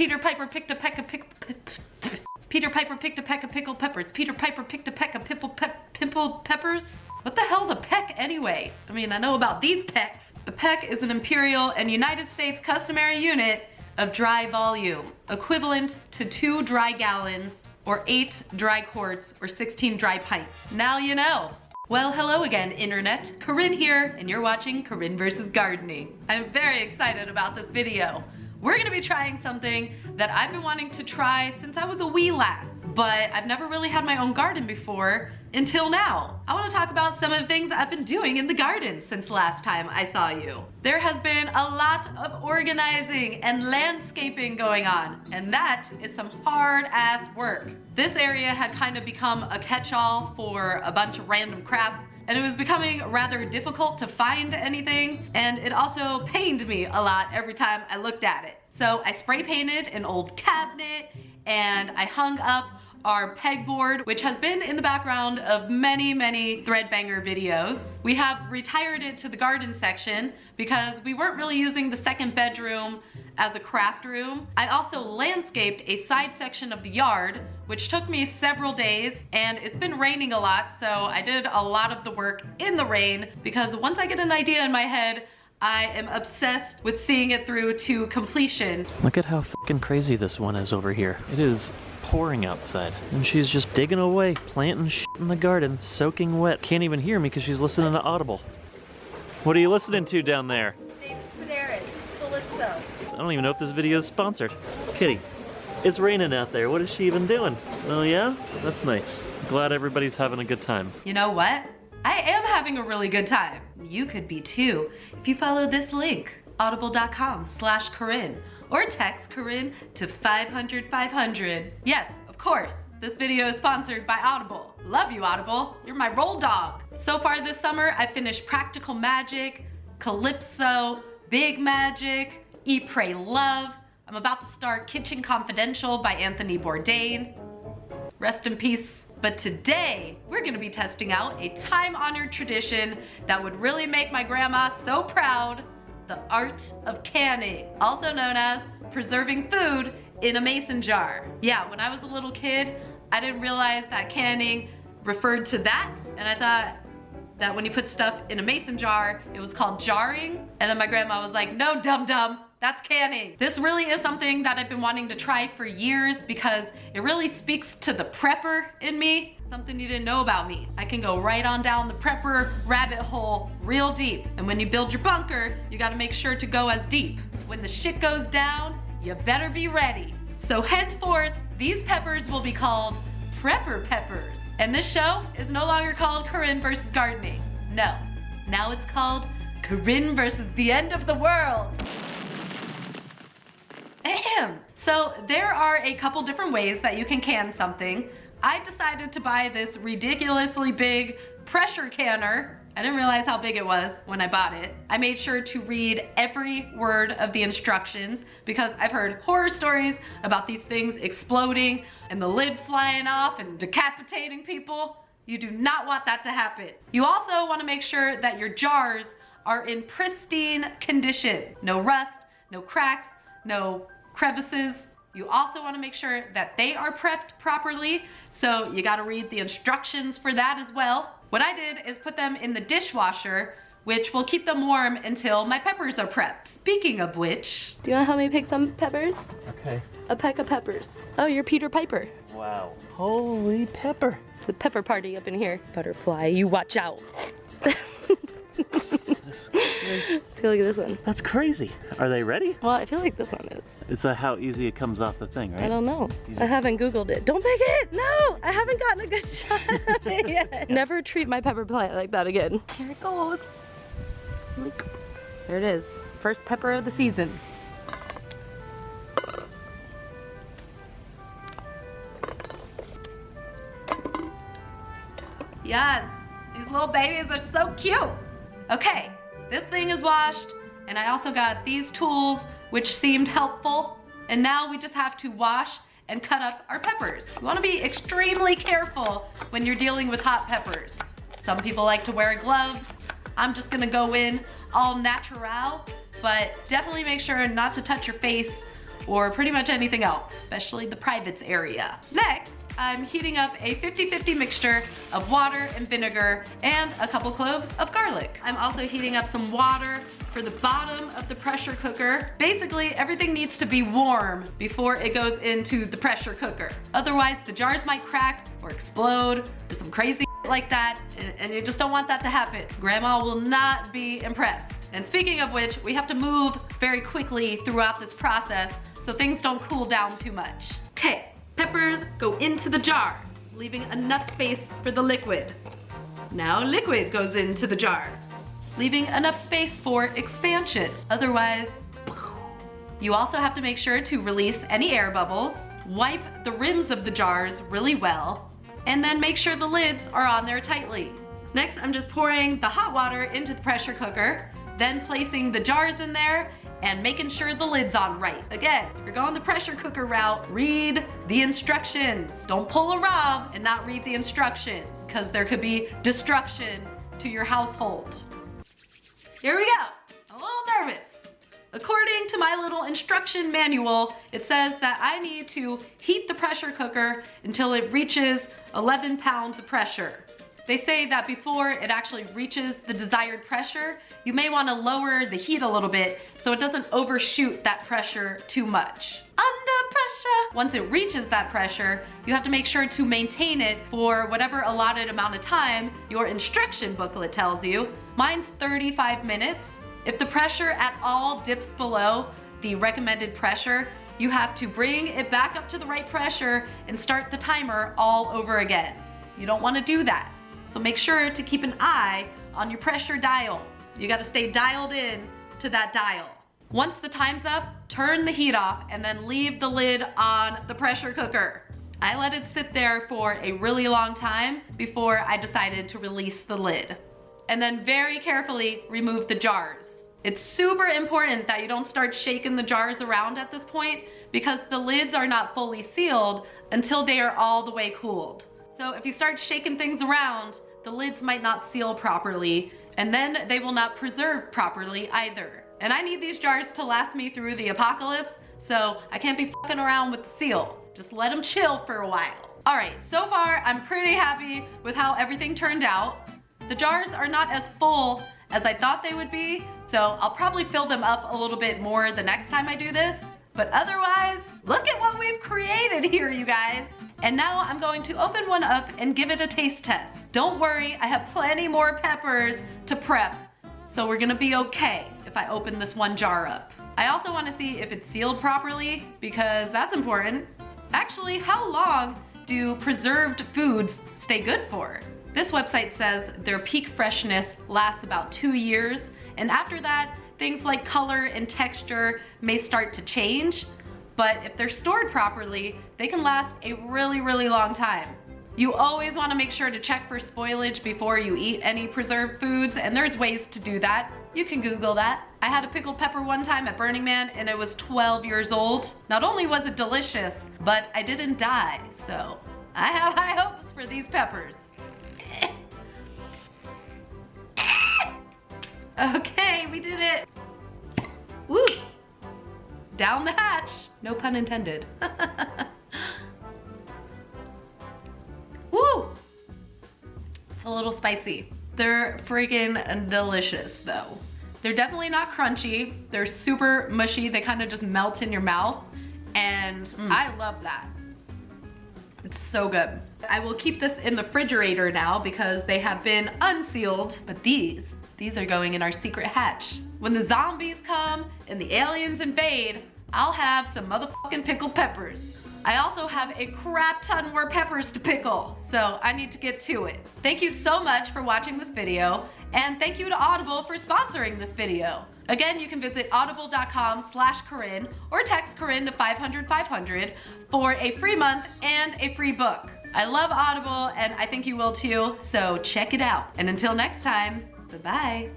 Peter Piper picked a peck of Peter Piper picked a peck of pickled peppers. Peter Piper picked a peck of pimpled peppers. What the hell's a peck anyway? I mean, I know about these pecks. A peck is an imperial and United States customary unit of dry volume, equivalent to 2 dry gallons or 8 dry quarts or 16 dry pints. Now you know. Well, hello again, internet. Corinne here, and you're watching Corinne versus Gardening. I'm very excited about this video. We're gonna be trying something that I've been wanting to try since I was a wee lass, but I've never really had my own garden before until now. I wanna talk about some of the things I've been doing in the garden since last time I saw you. There has been a lot of organizing and landscaping going on, and that is some hard ass work. This area had kind of become a catch-all for a bunch of random crap, and it was becoming rather difficult to find anything, and it also pained me a lot every time I looked at it. So I spray painted an old cabinet, and I hung up our pegboard, which has been in the background of many Threadbanger videos. We have retired it to the garden section because we weren't really using the second bedroom as a craft room. I also landscaped a side section of the yard, which took me several days, and it's been raining a lot, so I did a lot of the work in the rain because once I get an idea in my head, I am obsessed with seeing it through to completion. Look at how fucking crazy this one is over here. It is pouring outside, and she's just digging away, planting shit in the garden, soaking wet. Can't even hear me because she's listening to Audible. What are you listening to down there? Calypso. I don't even know if this video is sponsored. Kitty, it's raining out there. What is she even doing? Oh yeah? That's nice. Glad everybody's having a good time. You know what? I am having a really good time. You could be too if you follow this link, audible.com/Corinne, or text Corinne to 500-500. Yes, of course, this video is sponsored by Audible. Love you, Audible. You're my roll dog. So far this summer, I finished Practical Magic, Calypso, Big Magic, Eat, Pray, Love. I'm about to start Kitchen Confidential by Anthony Bourdain. Rest in peace. But today, we're gonna be testing out a time-honored tradition that would really make my grandma so proud: the art of canning, also known as preserving food in a mason jar. Yeah, when I was a little kid, I didn't realize that canning referred to that, and I thought that when you put stuff in a mason jar, it was called jarring, and then my grandma was like, no, dum-dum, that's canning. This really is something that I've been wanting to try for years because it really speaks to the prepper in me. Something you didn't know about me. I can go right on down the prepper rabbit hole real deep. And when you build your bunker, you gotta make sure to go as deep. When the shit goes down, you better be ready. So henceforth, these peppers will be called prepper peppers. And this show is no longer called Corinne versus Gardening. No, now it's called Corinne versus the End of the World. Ahem. So there are a couple different ways that you can can something. I decided to buy this ridiculously big pressure canner. I didn't realize how big it was when I bought it. I made sure to read every word of the instructions because I've heard horror stories about these things exploding and the lid flying off and decapitating people. You do not want that to happen. You also want to make sure that your jars are in pristine condition. No rust, no cracks, no crevices. You also want to make sure that they are prepped properly, so you got to read the instructions for that as well. What I did is put them in the dishwasher, which will keep them warm until my peppers are prepped. Speaking of which, do you want to help me pick some peppers? Okay. A peck of peppers. Oh, you're Peter Piper. Wow. Holy pepper. It's a pepper party up in here. Butterfly, you watch out. See, look at this one. That's crazy. Are they ready? Well, I feel like this one is. It's how easy it comes off the thing, right? I don't know. I haven't Googled it. Don't pick it! No! I haven't gotten a good shot at it yet. Never treat my pepper plant like that again. Here it goes. Look. There it is. First pepper of the season. yes, these little babies are so cute. Okay, this thing is washed, and I also got these tools, which seemed helpful. And now we just have to wash and cut up our peppers. You wanna be extremely careful when you're dealing with hot peppers. Some people like to wear gloves. I'm just gonna go in all natural, but definitely make sure not to touch your face or pretty much anything else, especially the privates area. Next, I'm heating up a 50-50 mixture of water and vinegar and a couple cloves of garlic. I'm also heating up some water for the bottom of the pressure cooker. Basically, everything needs to be warm before it goes into the pressure cooker. Otherwise, the jars might crack or explode or some crazy like that, and you just don't want that to happen. Grandma will not be impressed. And speaking of which, we have to move very quickly throughout this process so things don't cool down too much. Okay. Peppers go into the jar, leaving enough space for the liquid. Now liquid goes into the jar, leaving enough space for expansion. Otherwise, you also have to make sure to release any air bubbles, wipe the rims of the jars really well, and then make sure the lids are on there tightly. Next, I'm just pouring the hot water into the pressure cooker, then placing the jars in there and making sure the lid's on right. Again, if you're going the pressure cooker route, read the instructions. Don't pull a Rob and not read the instructions, because there could be destruction to your household. Here we go. I'm a little nervous. According to my little instruction manual, it says that I need to heat the pressure cooker until it reaches 11 pounds of pressure. They say that before it actually reaches the desired pressure, you may want to lower the heat a little bit so it doesn't overshoot that pressure too much. Under pressure! Once it reaches that pressure, you have to make sure to maintain it for whatever allotted amount of time your instruction booklet tells you. Mine's 35 minutes. If the pressure at all dips below the recommended pressure, you have to bring it back up to the right pressure and start the timer all over again. You don't want to do that. So make sure to keep an eye on your pressure dial. You gotta stay dialed in to that dial. Once the time's up, turn the heat off and then leave the lid on the pressure cooker. I let it sit there for a really long time before I decided to release the lid. And then very carefully remove the jars. It's super important that you don't start shaking the jars around at this point because the lids are not fully sealed until they are all the way cooled. So if you start shaking things around, the lids might not seal properly, and then they will not preserve properly either. And I need these jars to last me through the apocalypse, so I can't be fucking around with the seal. Just let them chill for a while. All right, so far I'm pretty happy with how everything turned out. The jars are not as full as I thought they would be, so I'll probably fill them up a little bit more the next time I do this. But otherwise, look at what we've created here, you guys. And now I'm going to open one up and give it a taste test. Don't worry, I have plenty more peppers to prep, so we're gonna be okay if I open this one jar up. I also wanna see if it's sealed properly, because that's important. Actually, how long do preserved foods stay good for? This website says their peak freshness lasts about 2 years, and after that, things like color and texture may start to change. But if they're stored properly, they can last a really, really long time. You always want to make sure to check for spoilage before you eat any preserved foods, and there's ways to do that. You can Google that. I had a pickled pepper one time at Burning Man and it was 12 years old. Not only was it delicious, but I didn't die, so I have high hopes for these peppers. Okay, we did it. Woo! Down the hatch. No pun intended. Woo! It's a little spicy. They're freaking delicious though. They're definitely not crunchy. They're super mushy. They kind of just melt in your mouth. And I love that. It's so good. I will keep this in the refrigerator now because they have been unsealed. But these are going in our secret hatch. When the zombies come and the aliens invade, I'll have some motherfucking pickled peppers. I also have a crap ton more peppers to pickle, so I need to get to it. Thank you so much for watching this video, and thank you to Audible for sponsoring this video. Again, you can visit audible.com/Corinne or text Corinne to 500-500 for a free month and a free book. I love Audible, and I think you will too, so check it out. And until next time, bye-bye.